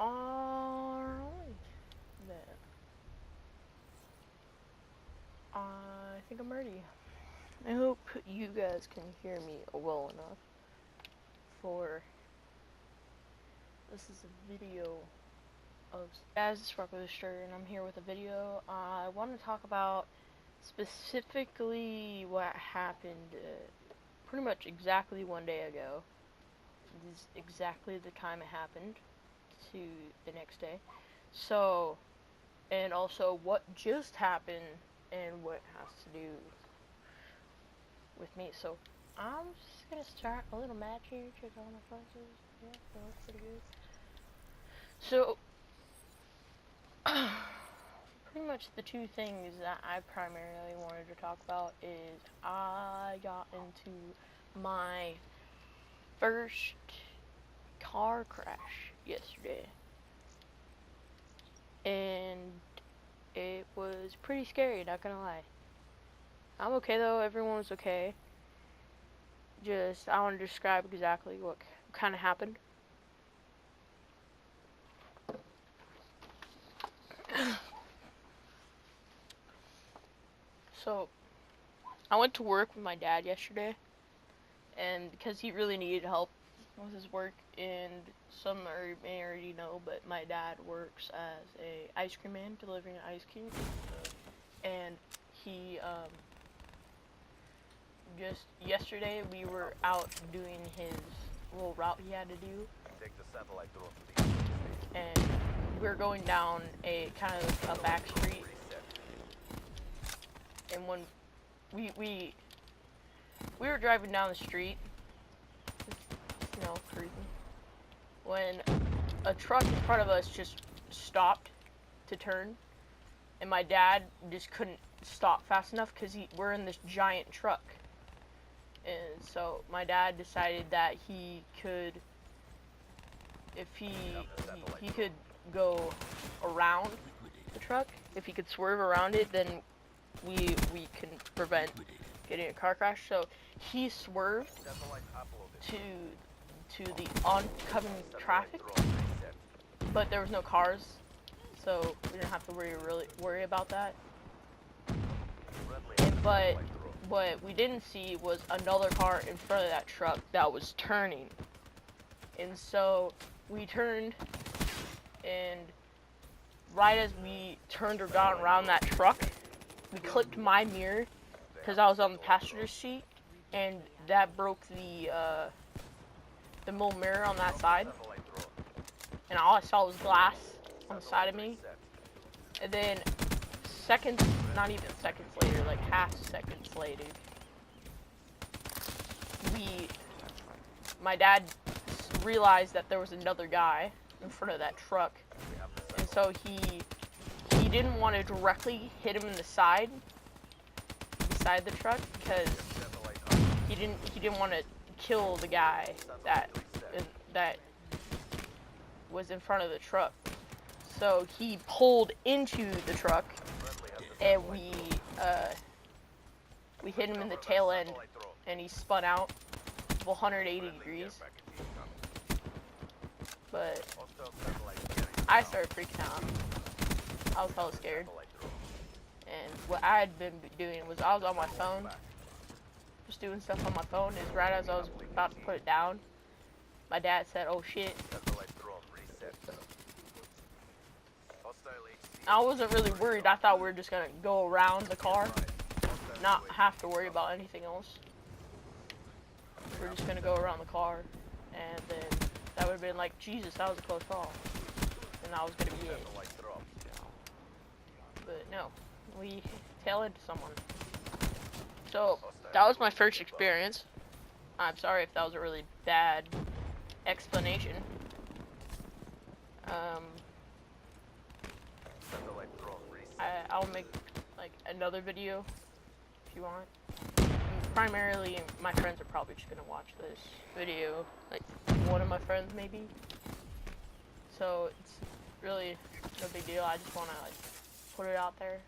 Alright, then. I think I'm ready. I hope you guys can hear me well enough for this is a video of guys, it's Sparkler and I'm here with a video. I want to talk about specifically what happened pretty much exactly one day ago. This is exactly the time it happened to the next day. So, and also what just happened and what has to do with me. So, I'm just gonna start a little match here, check all my classes. Yeah, that looks pretty good. So, pretty much the two things that I primarily wanted to talk about is I got into my first car crash yesterday. And it was pretty scary, not gonna lie. I'm okay though, everyone was okay. Just, I want to describe exactly what kind of happened. So, I went to work with my dad yesterday, and because he really needed help with his work, and some may already know, but my dad works as a ice cream man, delivering ice cream, and he, just yesterday we were out doing his little route he had to do, and we were going down a kind of a back street, and when we were driving down the street, you know, cruising, when a truck in front of us just stopped to turn, and my dad just couldn't stop fast enough because we're in this giant truck. And so my dad decided that he could, if he could go around the truck, if he could swerve around it, then we can prevent getting a car crash. So he swerved to the oncoming traffic, but there was no cars, so we didn't have to worry about that. But what we didn't see was another car in front of that truck that was turning. And so we turned, and right as we turned around that truck, we clipped my mirror because I was on the passenger seat, and that broke the middle mirror on that side. And all I saw was glass on the side of me. And then seconds, not even seconds later, like half seconds later, my dad realized that there was another guy in front of that truck, and so he didn't want to directly hit him in the side, beside the truck, because he didn't want to kill the guy that was in front of the truck. So he pulled into the truck, and we hit him in the tail end, and he spun out 180 degrees. But I started freaking out. I was hella scared. And what I had been doing was I was on my phone, just doing stuff on my phone. Is right as I was about to put it down, my dad said, "Oh shit." I wasn't really worried. I thought we were just gonna go around the car, not have to worry about anything else. We're just gonna go around the car, and then that would have been like, Jesus, that was a close call, and that was gonna be it. But no, we tail into someone. So that was my first experience. I'm sorry if that was a really bad explanation. I'll make like another video if you want. Primarily, my friends are probably just gonna watch this video, like one of my friends maybe. So it's really no big deal. I just wanna like put it out there,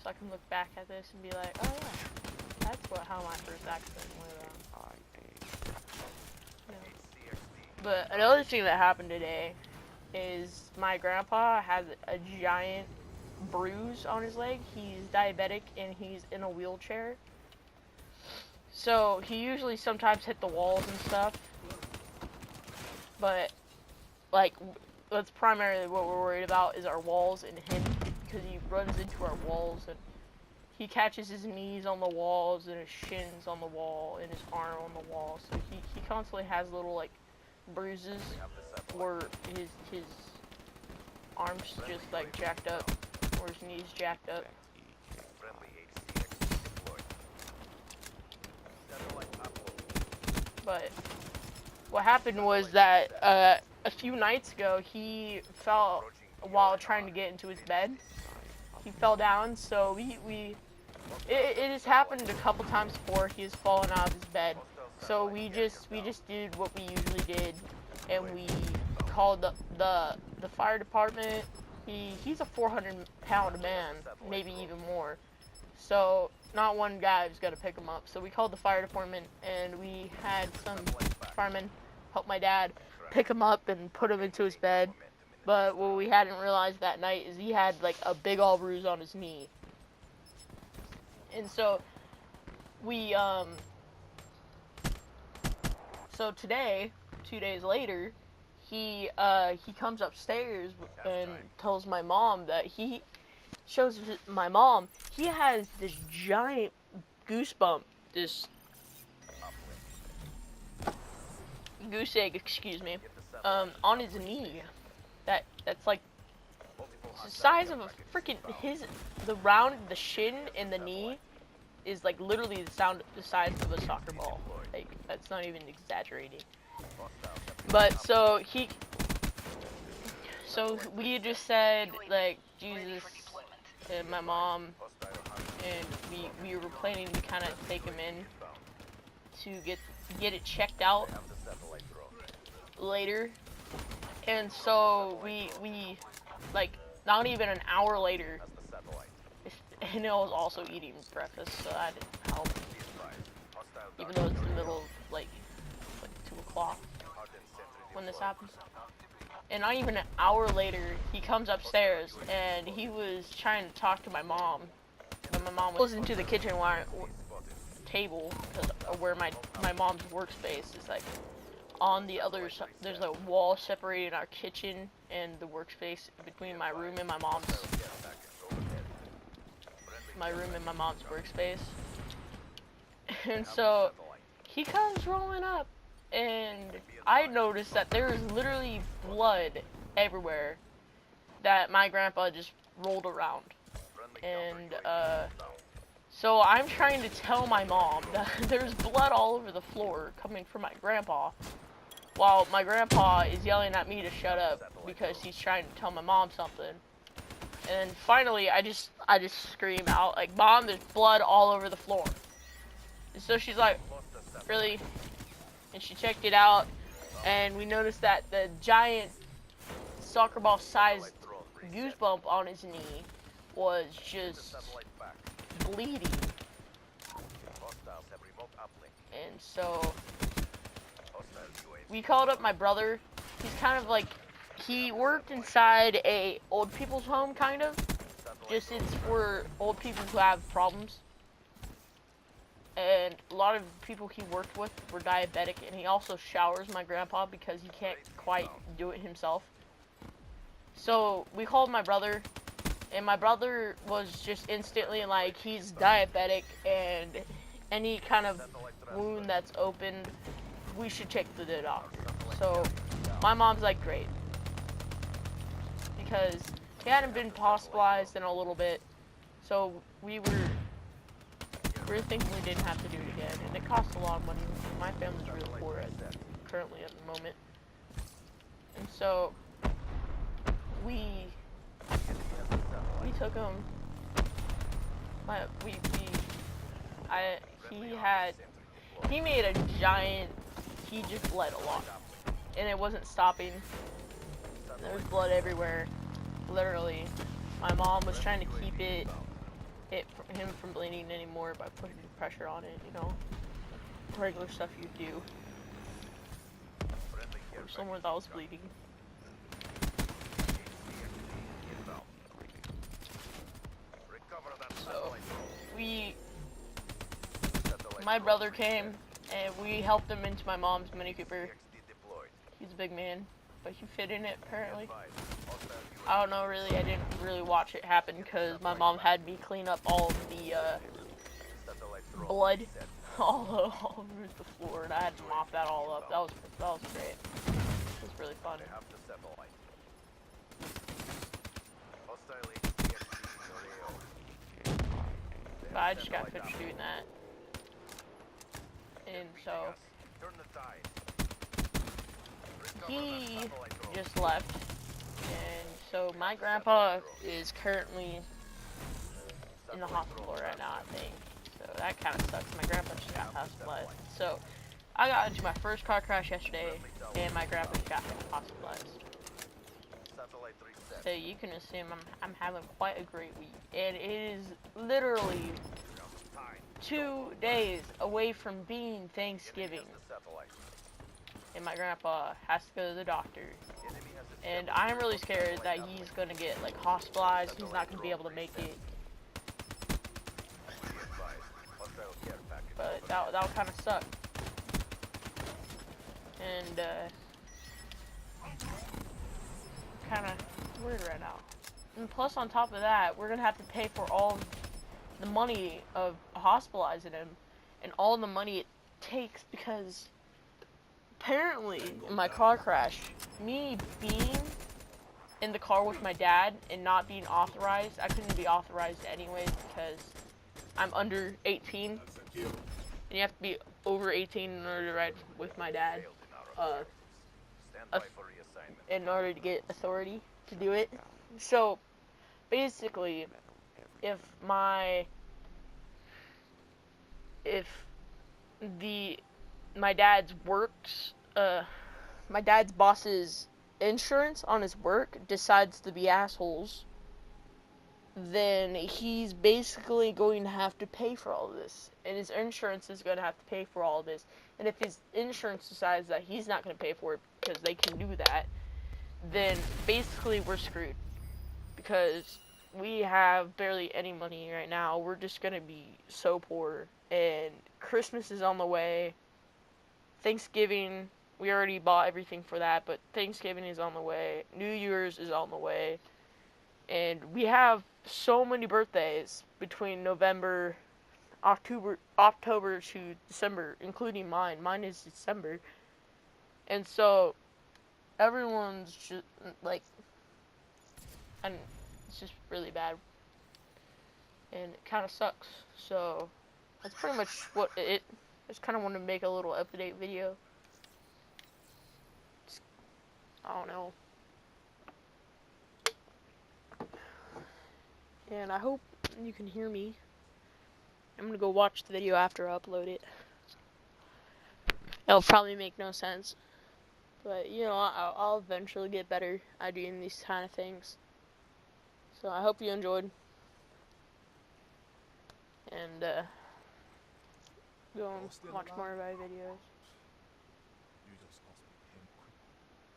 so I can look back at this and be like, oh yeah, that's how my first accident went around. But another thing that happened today is my grandpa has a giant bruise on his leg. He's diabetic and he's in a wheelchair. So he usually sometimes hit the walls and stuff. But like that's primarily what we're worried about is our walls and him, because he runs into our walls and he catches his knees on the walls and his shins on the wall and his arm on the wall. So he constantly has little like bruises where his arms just like jacked up or his knees jacked up. But what happened was that a few nights ago he fell while trying to get into his bed. He fell down, so it has happened a couple times before. He has fallen out of his bed, so we just did what we usually did, and we called the fire department. He's a 400-pound man, maybe even more, so not one guy was gonna pick him up. So we called the fire department, and we had some firemen help my dad pick him up and put him into his bed. But what we hadn't realized that night is he had like a big old bruise on his knee. And so we so today, 2 days later, he comes upstairs and tells my mom that he shows my mom he has this giant goosebump, this goose egg, excuse me, on his knee. That's like the size of a freaking the shin and the knee is like literally the size of a soccer ball. Like that's not even exaggerating. But so we just said like Jesus and my mom, and we were planning to kind of take him in to get it checked out later. And so we like not even an hour later, and I was also eating breakfast, so that didn't help. Even though it's the middle of like 2 o'clock when this happened. And not even an hour later, he comes upstairs and he was trying to talk to my mom. But my mom was into the kitchen table, where my mom's workspace is like. On the other side, there's a wall separating our kitchen and the workspace between my room and my mom's workspace. And so he comes rolling up, and I noticed that there is literally blood everywhere that my grandpa just rolled around. And so I'm trying to tell my mom that there's blood all over the floor coming from my grandpa, while my grandpa is yelling at me to shut up because he's trying to tell my mom something. And finally, I just scream out like, "Mom, there's blood all over the floor." And so she's like, "Really?" And she checked it out, and we noticed that the giant soccer ball sized goosebump on his knee was just bleeding. And so we called up my brother. He's kind of like, he worked inside a old people's home, kind of. Just it's for old people who have problems. And a lot of people he worked with were diabetic, and he also showers my grandpa because he can't quite do it himself. So we called my brother, and my brother was just instantly like, he's diabetic, and any kind of wound that's opened, we should take to the doctor. So my mom's like, great, because he hadn't been hospitalized in a little bit, so we were thinking we didn't have to do it again, and it costs a lot of money. My family's really poor currently at the moment, and so we took him. He made a giant. He just bled a lot, and it wasn't stopping. There was blood everywhere, literally. My mom was trying to keep him from bleeding anymore by putting pressure on it, you know, regular stuff you do. somewhere that was bleeding. So my brother came and we helped him into my mom's Mini Cooper. He's a big man, but he fit in it apparently. I don't know really, I didn't really watch it happen because my mom had me clean up all of the blood all over the floor, and I had to mop that all up. That was great. It was really fun. But I just got finished doing that. And so he just left. And so my grandpa is currently in the hospital right now, I think. So that kind of sucks. My grandpa just got hospitalized. So I got into my first car crash yesterday, and my grandpa just got hospitalized. So you can assume I'm having quite a great week. And it is literally 2 days away from being Thanksgiving. And my grandpa has to go to the doctor. And I'm really scared that he's going to get like hospitalized. He's not going to be able to make it. But that would kind of suck. And kind of weird right now. And plus on top of that, we're going to have to pay for all the money of hospitalizing him and all the money it takes, because apparently in my car crash, me being in the car with my dad and not being authorized, I couldn't be authorized anyways because I'm under 18, and you have to be over 18 in order to ride with my dad, in order to get authority to do it. So basically, if my dad's boss's insurance on his work decides to be assholes, then he's basically going to have to pay for all of this, and his insurance is going to have to pay for all of this. And if his insurance decides that he's not going to pay for it because they can do that, then basically we're screwed, because we have barely any money right now. We're just going to be so poor, and Christmas is on the way. Thanksgiving, we already bought everything for that, but Thanksgiving is on the way. New Year's is on the way. And we have so many birthdays between October to December, including mine. Mine is December. And so everyone's just like, and it's just really bad. And it kind of sucks. So that's pretty much what I just kind of want to make a little update video. I don't know. And I hope you can hear me. I'm gonna go watch the video after I upload it. It'll probably make no sense, but you know, I'll eventually get better at doing these kind of things. So I hope you enjoyed, and go and watch more of my videos.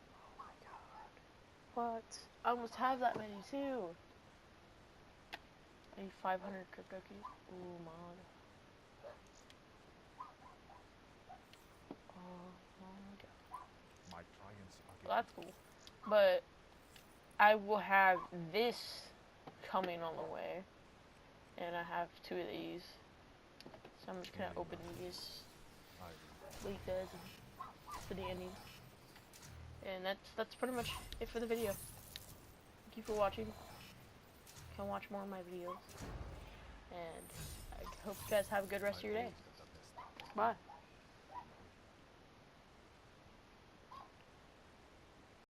Oh my god. What? I almost have that many too. I need 500 crypto keys. Ooh, man. Oh my god. Well, that's cool. But I will have this coming on the way. And I have 2 of these. So I'm just gonna open these like this for the ending. And that's pretty much it for the video. Thank you for watching. You can watch more of my videos. And I hope you guys have a good rest of your day. Bye.